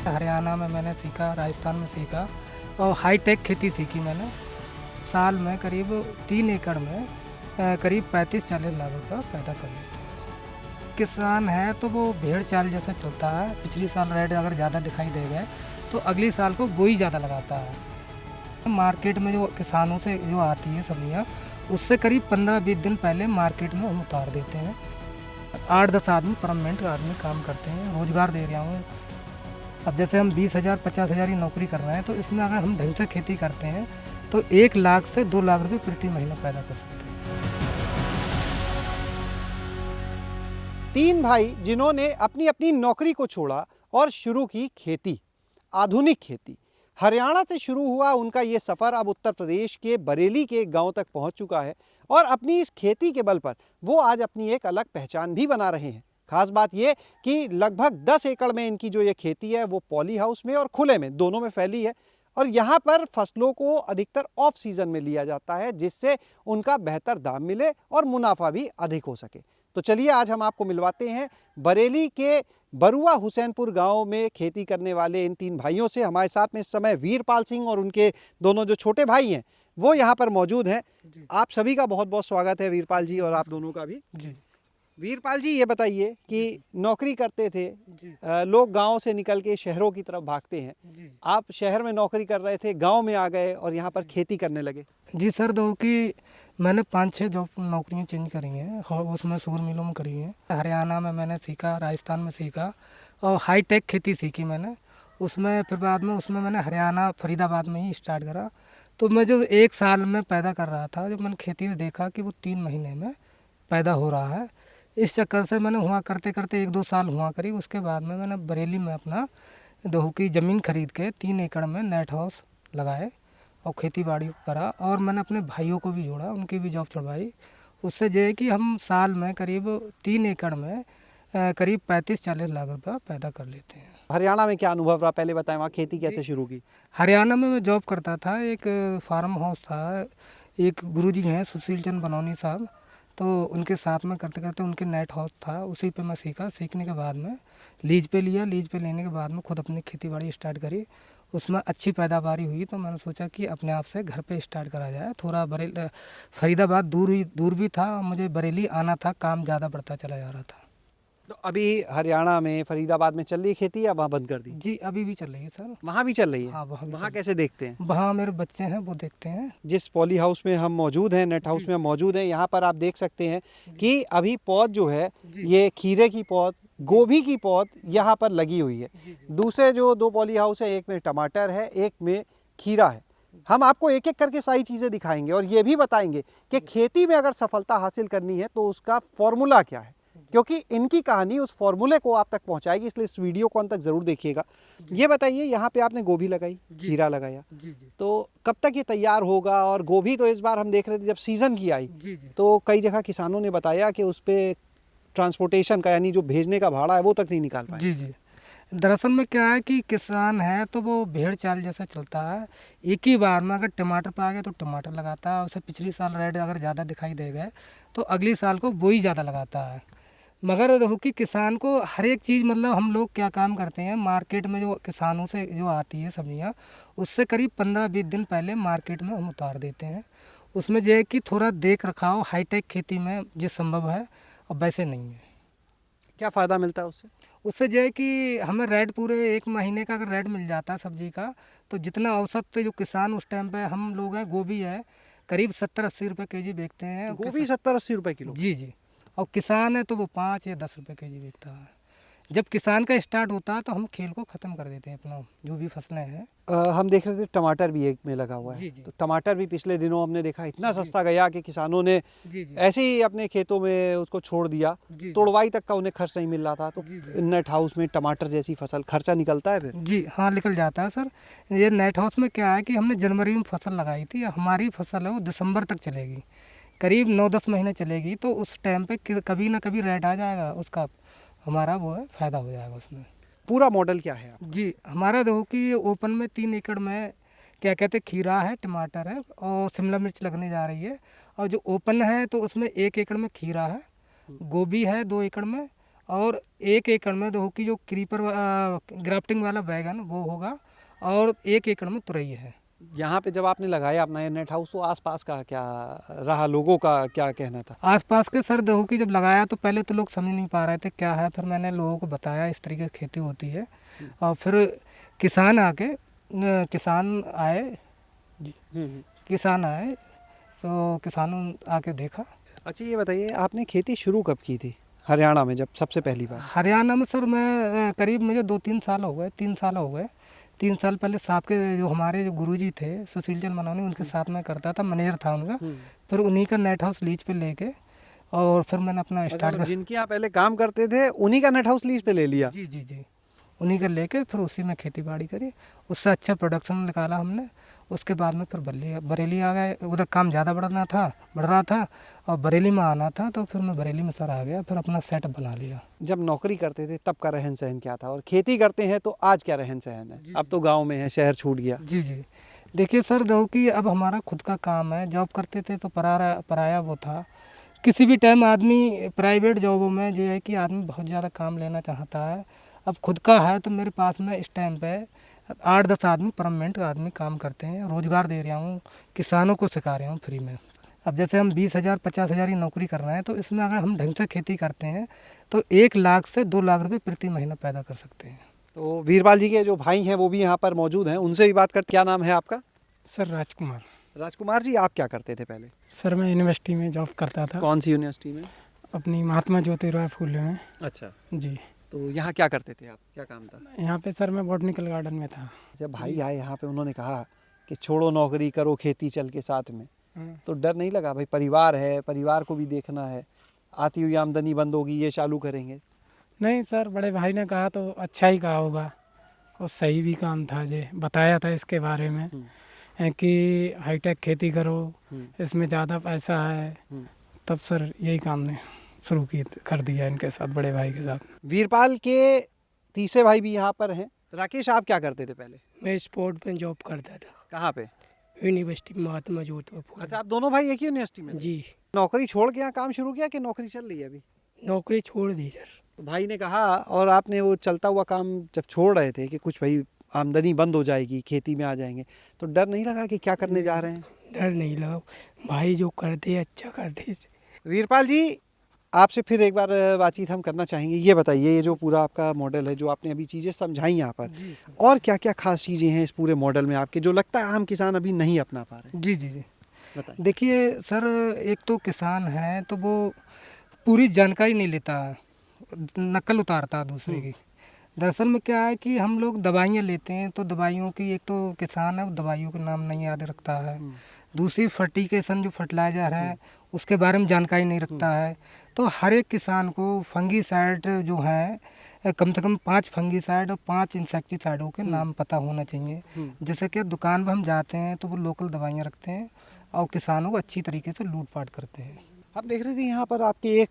हरियाणा में मैंने सीखा, राजस्थान में सीखा और हाईटेक खेती सीखी मैंने। साल में करीब 3 एकड़ में करीब 35-40 लाख रुपये पैदा कर लेते हैं। किसान है तो वो भेड़ चाल जैसा चलता है। पिछली साल रेट अगर ज़्यादा दिखाई दे गए तो अगली साल को बोई ज़्यादा लगाता है। मार्केट में जो किसानों से जो आती है सब्जियाँ, उससे करीब 15-20 दिन पहले मार्केट में हम उतार देते हैं। 8-10 आदमी परमानेंट आदमी काम करते हैं, रोज़गार दे रहा हूँ। अब जैसे हम 20,000 50,000 की नौकरी कर रहे हैं, तो इसमें अगर हम ढंग से खेती करते हैं तो 1 लाख से 2 लाख रुपये प्रति महीना पैदा कर सकते हैं। 3 भाई जिन्होंने अपनी अपनी नौकरी को छोड़ा और शुरू की खेती, आधुनिक खेती। हरियाणा से शुरू हुआ उनका ये सफ़र अब उत्तर प्रदेश के बरेली के गांव तक पहुंच चुका है और अपनी इस खेती के बल पर वो आज अपनी एक अलग पहचान भी बना रहे हैं। खास बात ये कि लगभग 10 एकड़ में इनकी जो ये खेती है वो पॉली हाउस में और खुले में दोनों में फैली है और यहाँ पर फसलों को अधिकतर ऑफ सीजन में लिया जाता है, जिससे उनका बेहतर दाम मिले और मुनाफा भी अधिक हो सके। तो चलिए आज हम आपको मिलवाते हैं बरेली के बरुआ हुसैनपुर गांव में खेती करने वाले इन 3 भाइयों से। हमारे साथ में इस समय वीरपाल सिंह और उनके दोनों जो छोटे भाई हैं वो यहाँ पर मौजूद हैं। आप सभी का बहुत बहुत स्वागत है वीरपाल जी, और आप दोनों का भी जी। वीरपाल जी, ये बताइए कि नौकरी करते थे, लोग गांव से निकल के शहरों की तरफ भागते हैं, आप शहर में नौकरी कर रहे थे, गांव में आ गए और यहाँ पर खेती करने लगे। जी सर, दो कि मैंने 5-6 जॉब नौकरियाँ चेंज करी हैं और उसमें शुगर मिलों में करी हैं। हरियाणा में मैंने सीखा, राजस्थान में सीखा और हाईटेक खेती सीखी मैंने। उसमें फिर बाद में उसमें मैंने हरियाणा फरीदाबाद में ही स्टार्ट करा। तो मैं जो 1 साल में पैदा कर रहा था, जब मैंने खेती देखा कि वो 3 महीने में पैदा हो रहा है, इस चक्कर से मैंने हुआ करते करते 1-2 साल हुआ करी। उसके बाद में मैंने बरेली में अपना दो की ज़मीन खरीद के 3 एकड़ में नेट हाउस लगाए और खेती बाड़ी करा और मैंने अपने भाइयों को भी जोड़ा, उनकी भी जॉब छुड़वाई। उससे जो है कि हम साल में करीब 3 एकड़ में करीब 35-40 लाख रुपये पैदा कर लेते हैं। हरियाणा में क्या अनुभव रहा, पहले बताएं, वहाँ खेती कैसे शुरू की? हरियाणा में मैं जॉब करता था, एक फार्म हाउस था, एक गुरुजी हैं सुशील चंद बनौनी साहब, तो उनके साथ में करते करते उनके नेट हाउस था, उसी पे मैं सीखा। सीखने के बाद में लीज पे लिया, लीज पे लेने के बाद में खुद अपनी खेती बाड़ी स्टार्ट करी। उसमें अच्छी पैदावारी हुई तो मैंने सोचा कि अपने आप से घर पे स्टार्ट करा जाए। थोड़ा फरीदाबाद दूर भी था, मुझे बरेली आना था, काम ज़्यादा बढ़ता चला जा रहा था। तो अभी हरियाणा में फरीदाबाद में चल रही है खेती या वहाँ बंद कर दी? जी अभी भी चल रही है सर। वहाँ भी चल रही है? हाँ, वहाँ कैसे देखते हैं? वहाँ मेरे बच्चे हैं, वो देखते हैं। जिस पॉली हाउस में हम मौजूद हैं, नेट हाउस में हम मौजूद हैं, यहाँ पर आप देख सकते हैं कि अभी पौध जो है ये खीरे की पौध, गोभी की पौध यहाँ पर लगी हुई है। दूसरे जो 2 पॉली हाउस है, एक में टमाटर है, एक में खीरा है। हम आपको एक एक करके सारी चीज़ें दिखाएंगे और ये भी बताएंगे कि खेती में अगर सफलता हासिल करनी है तो उसका फॉर्मूला क्या है, क्योंकि इनकी कहानी उस फॉर्मूले को आप तक पहुंचाएगी, इसलिए इस वीडियो को अंत तक ज़रूर देखिएगा। ये बताइए, यहाँ पे आपने गोभी लगाई, खीरा लगाया, तो कब तक ये तैयार होगा? और गोभी तो इस बार हम देख रहे थे जब सीज़न की आई तो कई जगह किसानों ने बताया कि उस पर ट्रांसपोर्टेशन का, यानी जो भेजने का भाड़ा है, वो तक नहीं निकाल पाए। जी। दरअसल में क्या है कि किसान है तो वो भेड़ चाल जैसा चलता है। एक ही बार में अगर टमाटर पे आ गया तो टमाटर लगाता है, उसे पिछली साल रेट अगर ज़्यादा दिखाई दे गए तो अगली साल को वही ज़्यादा लगाता है। मगर देखो कि किसान को हर एक चीज़, मतलब हम लोग क्या काम करते हैं, मार्केट में जो किसानों से जो आती है सब्जियां, उससे करीब 15-20 दिन पहले मार्केट में हम उतार देते हैं। उसमें जो है कि थोड़ा देख रखाव हाईटेक खेती में जो संभव है और वैसे नहीं है। क्या फ़ायदा मिलता है उससे? उससे जो है कि हमें रेट पूरे 1 महीने का अगर रेट मिल जाता है सब्जी का, तो जितना औसत जो किसान उस टाइम पे हम लोग हैं, गोभी है करीब 70-80 रुपये केजी बेचते हैं। गोभी 70-80 रुपये किलो? जी। और किसान है तो वो 5 या 10 रुपये केजी बेचता है। जब किसान का स्टार्ट होता है तो हम खेल को ख़त्म कर देते हैं, अपना जो भी फसलें हैं। हम देख रहे थे टमाटर भी एक में लगा हुआ है। तो टमाटर भी पिछले दिनों हमने देखा इतना सस्ता गया कि किसानों ने ऐसे ही अपने खेतों में उसको छोड़ दिया, तोड़वाई तक का उन्हें खर्च नहीं मिल रहा था। तो नेट हाउस में टमाटर जैसी फसल खर्चा निकलता है फिर? जी हाँ, निकल जाता है सर। ये नेट हाउस में क्या है कि हमने जनवरी में फसल लगाई थी, हमारी फसल है वो दिसंबर तक चलेगी, करीब 9-10 महीने चलेगी। तो उस टाइम पे कभी ना कभी रेट आ जाएगा, उसका हमारा वो है फ़ायदा हो जाएगा उसमें। पूरा मॉडल क्या है आपका? जी हमारा देखो कि ओपन में 3 एकड़ में क्या कहते हैं, खीरा है, टमाटर है और शिमला मिर्च लगने जा रही है। और जो ओपन है तो उसमें 1 एकड़ में खीरा है, गोभी है 2 एकड़ में और 1 एकड़ में देखो कि जो क्रीपर ग्राफ्टिंग वाला बैगन वो होगा, और 1 एकड़ में तुरई है। यहाँ पे जब आपने लगाया अपना ये नेट हाउस, तो आसपास का क्या रहा, लोगों का क्या कहना था? आसपास के सर देखो कि जब लगाया तो पहले तो लोग समझ नहीं पा रहे थे क्या है, फिर मैंने लोगों को बताया इस तरीके की खेती होती है, और फिर किसान आके किसान आए जी, किसान आए तो किसानों आके देखा। अच्छा ये बताइए, आपने खेती शुरू कब की थी हरियाणा में, जब सबसे पहली बार? हरियाणा में सर मैं करीब मुझे 2-3 साल हो गए, 3 साल हो गए। 3 साल पहले साहब के जो हमारे जो गुरुजी थे सुशील चंद मनौनी, उनके साथ में करता था, मैनेजर था उनका। फिर उन्हीं का नेट हाउस लीज पे लेके और फिर मैंने अपना स्टार्ट मतलब जिनके यहाँ पहले काम करते थे उन्हीं का नेट हाउस लीज पे ले लिया? जी जी जी, उन्हीं का लेके फिर उसी में खेती बाड़ी करी, उससे अच्छा प्रोडक्शन निकाला हमने। उसके बाद में फिर बरेली आ गए, उधर काम ज़्यादा बढ़ रहा था और बरेली में आना था, तो फिर मैं बरेली में सर आ गया, फिर अपना सेटअप बना लिया। जब नौकरी करते थे तब का रहन सहन क्या था, और खेती करते हैं तो आज क्या रहन सहन है? अब तो गांव में है, शहर छूट गया। जी जी, देखिए सर देखो कि अब हमारा खुद का काम है, जॉब करते थे तो पराया वो था। किसी भी टाइम आदमी प्राइवेट जॉबों में जो है कि आदमी बहुत ज़्यादा काम लेना चाहता है। अब खुद का है तो मेरे पास में इस टाइम पे 8-10 आदमी परमानेंट आदमी काम करते हैं, रोज़गार दे रहा हूँ, किसानों को सिखा रहा हूँ फ्री में। अब जैसे हम 20,000 50,000 की नौकरी कर रहे हैं, तो इसमें अगर हम ढंग से खेती करते हैं तो 1 लाख से 2 लाख रुपये प्रति महीना पैदा कर सकते हैं। तो वीरपाल जी के जो भाई हैं वो भी यहाँ पर मौजूद हैं, उनसे भी बात कर। क्या नाम है आपका? सर राजकुमार। राजकुमार जी, आप क्या करते थे पहले? सर मैं यूनिवर्सिटी में जॉब करता था। कौन सी यूनिवर्सिटी में? अपनी महात्मा ज्योतिराव फूले में। अच्छा, जी। तो यहाँ क्या करते थे आप, क्या काम था? यहाँ पे सर मैं बॉटनिकल गार्डन में था। जब भाई आए यहाँ पे, उन्होंने कहा कि छोड़ो नौकरी, करो खेती चल के साथ में, तो डर नहीं लगा? भाई परिवार है, परिवार को भी देखना है, आती हुई आमदनी बंद होगी, ये चालू करेंगे? नहीं सर, बड़े भाई ने कहा तो अच्छा ही कहा होगा, और सही भी काम था। जे बताया था इसके बारे में कि हाईटेक खेती करो, इसमें ज़्यादा पैसा है, तब सर यही काम ने शुरू कर दिया इनके साथ, बड़े भाई के साथ। वीरपाल के तीसरे भाई भी यहाँ पर हैं। राकेश, आप क्या करते थे पहले? मैं स्पोर्ट में जॉब करता था, कहाँ पे? यूनिवर्सिटी महात्मा ज्योतिराव फूले। अच्छा, आप दोनों भाई एक ही यूनिवर्सिटी में? जी। नौकरी छोड़ के यहाँ काम शुरू किया कि नौकरी चल रही है अभी? नौकरी छोड़ दी सर। तो भाई ने कहा, और आपने वो चलता हुआ काम जब छोड़ रहे थे कि कुछ भाई आमदनी बंद हो जाएगी, खेती में आ जाएंगे, तो डर नहीं लगा कि क्या करने जा रहे हैं? डर नहीं लगा, भाई जो करते अच्छा करते। वीरपाल जी, आपसे फिर एक बार बातचीत हम करना चाहेंगे। ये बताइए, ये जो पूरा आपका मॉडल है, जो आपने अभी चीज़ें समझाई यहाँ पर, और क्या क्या खास चीज़ें हैं इस पूरे मॉडल में आपके, जो लगता है आम किसान अभी नहीं अपना पा रहे? जी जी जी, बताइए। देखिए सर, एक तो किसान है तो वो पूरी जानकारी नहीं लेता, नकल उतारता दूसरे की। दरअसल में क्या है कि हम लोग दवाइयाँ लेते हैं तो दवाइयों की, एक तो किसान है वो दवाइयों के नाम नहीं याद रखता है, दूसरी फर्टिकेशन जो फर्टिलाइज़र है उसके बारे में जानकारी नहीं रखता है। तो हर एक किसान को फंगीसाइड जो है कम से कम 5 फंगीसाइड और 5 इंसेक्टिसाइडों के नाम पता होना चाहिए। जैसे कि दुकान पर हम जाते हैं तो वो लोकल दवाइयाँ रखते हैं और किसानों को अच्छी तरीके से लूट पाट करते हैं। आप देख रहे थे यहाँ पर आपके एक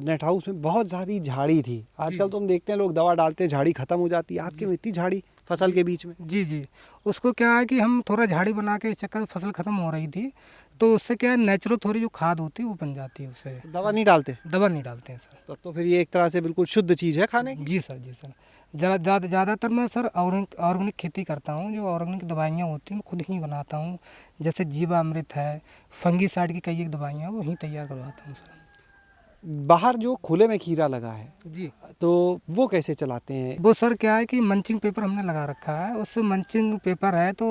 नेट हाउस में बहुत सारी झाड़ी थी। आजकल तो हम देखते हैं लोग दवा डालते हैं, झाड़ी खत्म हो जाती है, आपके में इतनी झाड़ी फसल के बीच में? जी जी, उसको क्या है कि हम थोड़ा झाड़ी बना के, इस चक्कर से फसल खत्म हो रही थी, तो उससे क्या है नेचुरल थोड़ी जो खाद होती है वो बन जाती है, उससे दवा नहीं डालते? दवा नहीं डालते हैं सर। तो फिर ये एक तरह से बिल्कुल शुद्ध चीज़ है खाने की? जी सर, जी सर। ज़्यादातर मैं सर ऑर्गेनिक खेती करता हूँ। जो ऑर्गेनिक दवाइयाँ होती हैं मैं खुद ही बनाता हूँ, जैसे जीवामृत है, फंगीसाइड की कई एक दवाइयाँ वहीं तैयार करवाता हूँ सर। बाहर जो खुले में खीरा लगा है जी, तो वो कैसे चलाते हैं? वो सर क्या है कि मंचिंग पेपर हमने लगा रखा है, उससे मंचिंग पेपर है तो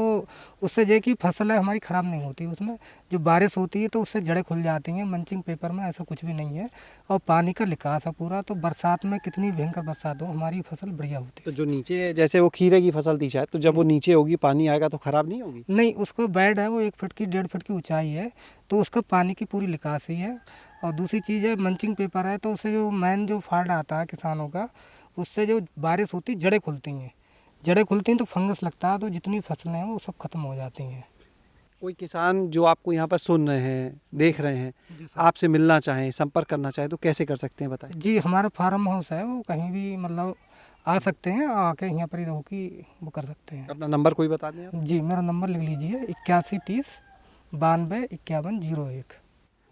उससे ये कि फसल है हमारी ख़राब नहीं होती। उसमें जो बारिश होती है तो उससे जड़ें खुल जाती हैं। मंचिंग पेपर में ऐसा कुछ भी नहीं है, और पानी का निकास है पूरा, तो बरसात में कितनी भयंकर बरसात हो हमारी फसल बढ़िया होती तो है। जो नीचे, जैसे वो खीरे की फसल थी शायद, तो जब वो नीचे होगी पानी आएगा तो ख़राब नहीं होगी? नहीं, उसको बेड है, वो 1 फुट की 1.5 फुट की ऊंचाई है, तो उसका पानी की पूरी निकासी है। और दूसरी चीज़ है मंचिंग पेपर है, तो उससे जो मेन जो फाल्ट आता है किसानों का, उससे जो बारिश होती है जड़ें खुलती हैं तो फंगस लगता है, तो जितनी फसलें हैं वो सब खत्म हो जाती हैं। कोई किसान जो आपको यहाँ पर सुन रहे हैं, देख रहे हैं, आपसे मिलना चाहें, संपर्क करना चाहें, तो कैसे कर सकते हैं बताएं? जी, हमारा फार्म हाउस है, वो कहीं भी मतलब आ सकते हैं, आके यहाँ पर ही रहो कि वो कर सकते हैं। अपना नंबर कोई बता दें आप? जी, मेरा नंबर लिख लीजिए 81 30 92 51 01।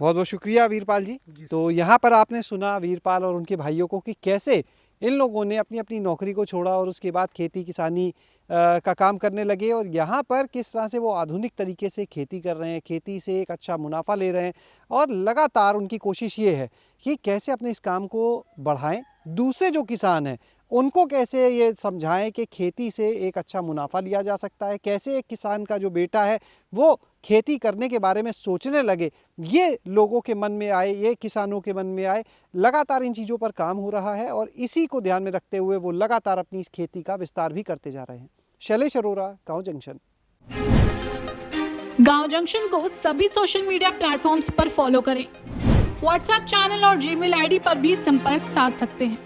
बहुत बहुत शुक्रिया वीरपाल जी। तो यहाँ पर आपने सुना वीरपाल और उनके भाइयों को कि कैसे इन लोगों ने अपनी अपनी नौकरी को छोड़ा और उसके बाद खेती किसानी का काम करने लगे, और यहाँ पर किस तरह से वो आधुनिक तरीके से खेती कर रहे हैं, खेती से एक अच्छा मुनाफा ले रहे हैं, और लगातार उनकी कोशिश ये है कि कैसे अपने इस काम को बढ़ाएं, दूसरे जो किसान हैं उनको कैसे ये समझाएं कि खेती से एक अच्छा मुनाफा लिया जा सकता है, कैसे एक किसान का जो बेटा है वो खेती करने के बारे में सोचने लगे, ये लोगों के मन में आए, ये किसानों के मन में आए। लगातार इन चीज़ों पर काम हो रहा है और इसी को ध्यान में रखते हुए वो लगातार अपनी इस खेती का विस्तार भी करते जा रहे हैं। शैलेश अरोरा, गाँव जंक्शन। गांव जंक्शन को सभी सोशल मीडिया प्लेटफॉर्म्स पर फॉलो करें। व्हाट्सएप चैनल और जीमेल आईडी पर भी संपर्क साध सकते हैं।